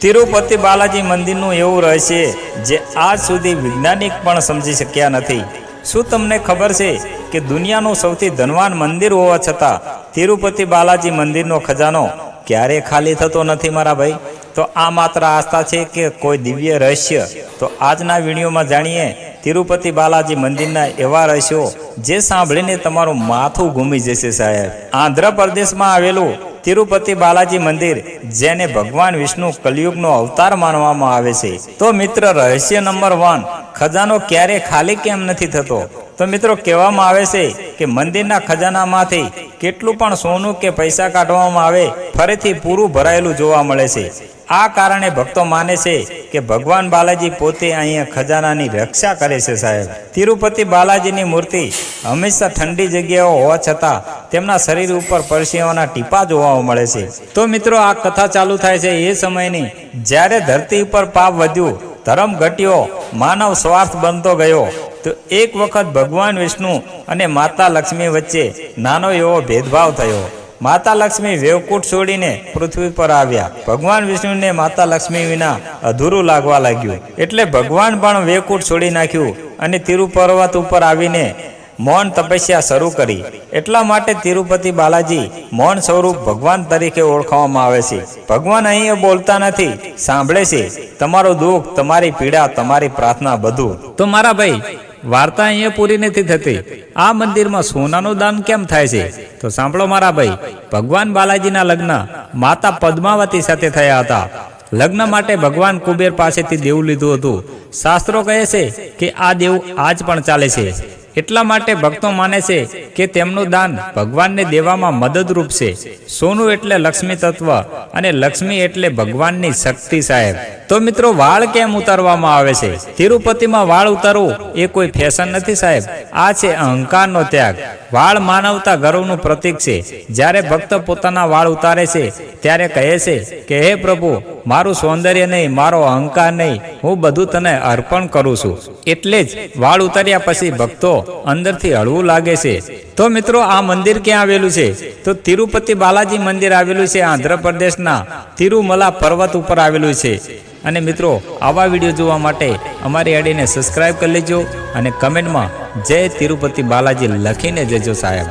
તિરુપતિ બાલાજી મંદિરનું એવું રહસ્ય જે આજ સુધી વૈજ્ઞાનિક પણ સમજી શક્યા નથી। શું તમને ખબર છે કે દુનિયાનું સૌથી ધનવાન મંદિર હોવા છતાં તિરુપતિ બાલાજી મંદિરનો ખજાનો ક્યારે ખાલી થતો નથી મારા ભાઈ? તો આ માત્ર આસ્થા છે કે કોઈ દિવ્ય રહસ્ય? તો આજના વિડીયોમાં જાણીએ તિરુપતિ બાલાજી મંદિરના એવા રહસ્યો જે સાંભળીને તમારું માથું ઘૂમી જશે સાહેબ। આંધ્રપ્રદેશમાં આવેલું તિરુપતિ બાલાજી મંદિર, જેને ભગવાન વિષ્ણુ કલિયુગનો અવતાર માનવામાં આવે છે। તો મિત્ર, રહસ્ય નંબર 1, ખજાનો ક્યારે ખાલી કેમ નથી થતો? તો મિત્રો, કહેવામાં આવે છે કે મંદિરના ખજાનામાંથી કેટલું પણ સોનું કે પૈસા કાઢવામાં આવે ફરીથી પૂરું ભરાયેલું જોવા મળે છે। આ કારણે ભક્તો માને છે કે ભગવાન બાલાજી પોતે અહીંયા ખજાનાની રક્ષા કરે છે સાહેબ। તિરુપતિ બાલાજીની મૂર્તિ હંમેશા ઠંડી જગ્યાઓ હોવા છતાં તેમના શરીર ઉપર પરસેવાના ટીપા જોવા મળે છે। તો મિત્રો, આ કથા ચાલુ થાય છે એ સમયની, જ્યારે ધરતી ઉપર પાપ વધ્યું, ધર્મ ઘટ્યો, માનવ સ્વાર્થ બનતો ગયો। તો એક વખત ભગવાન વિષ્ણુ અને માતા લક્ષ્મી વચ્ચે નાનો એવો ભેદભાવ થયો। માતા લક્ષ્મી વેવકૂટ છોડીને પૃથ્વી પર આવ્યા। ભગવાન વિષ્ણુને માતા લક્ષ્મી વિના અધૂરું લાગવા લાગ્યું, એટલે ભગવાન પણ વેવકૂટ છોડી નાખ્યું અને તિરુપર્વત ઉપર આવીને મૌન તપસ્યા શરૂ કરી। એટલા માટે તિરુપતિ બાલાજી મૌન સ્વરૂપ ભગવાન તરીકે ઓળખવામાં આવે છે। ભગવાન અહીંયા બોલતા નથી, સાંભળે છે તમારું દુઃખ, તમારી પીડા, તમારી પ્રાર્થના, બધું। તો મારા ભાઈ, વાર્તા અહીંયા પૂરી નથી થતી। આ મંદિરમાં સોનાનું દાન કેમ થાય છે? તો સાંભળો મારા ભાઈ, ભગવાન બાલાજીના લગ્ન માતા પદ્માવતી સાથે થયા હતા। લગ્ન માટે ભગવાન કુબેર પાસેથી દેવું લીધું હતું। શાસ્ત્રો કહે છે કે આ દેવું આજ પણ ચાલે છે। એટલા માટે ભક્તો માને છે કે તેમનું દાન ભગવાનને દેવામાં મદદરૂપ છે। સોનું એટલે લક્ષ્મી તત્વ અને લક્ષ્મી એટલે ભગવાનની શક્તિ સાહેબ। તો મિત્રો, વાળ કેમ ઉતારવામાં આવે છે? તિરુપતિમાં વાળ ઉતારવું એ કોઈ ફેશન નથી સાહેબ, આ છે અહંકારનો ત્યાગ। વાળ માનવતા ગૌરવનું પ્રતીક છે। જ્યારે ભક્ત પોતાના વાળ ઉતારે છે ત્યારે કહે છે કે હે પ્રભુ, મારું સૌંદર્ય નહીં, મારો અહંકાર નહીં, હું બધું તને અર્પણ કરું છું। એટલે જ વાળ ઉતાર્યા પછી ભક્તો અંદરથી હળવું લાગે છે। તો મિત્રો, આ મંદિર ક્યાં આવેલું છે? તો તિરુપતિ બાલાજી મંદિર આવેલું છે આંધ્રપ્રદેશના તિરુમલા પર્વત ઉપર આવેલું છે। અને મિત્રો, આવા વિડીયો જોવા માટે અમારી આઈડીને સબસ્ક્રાઈબ કરી લેજો અને કમેન્ટમાં જય તિરુપતિ બાલાજી લખીને જજો સાહેબ।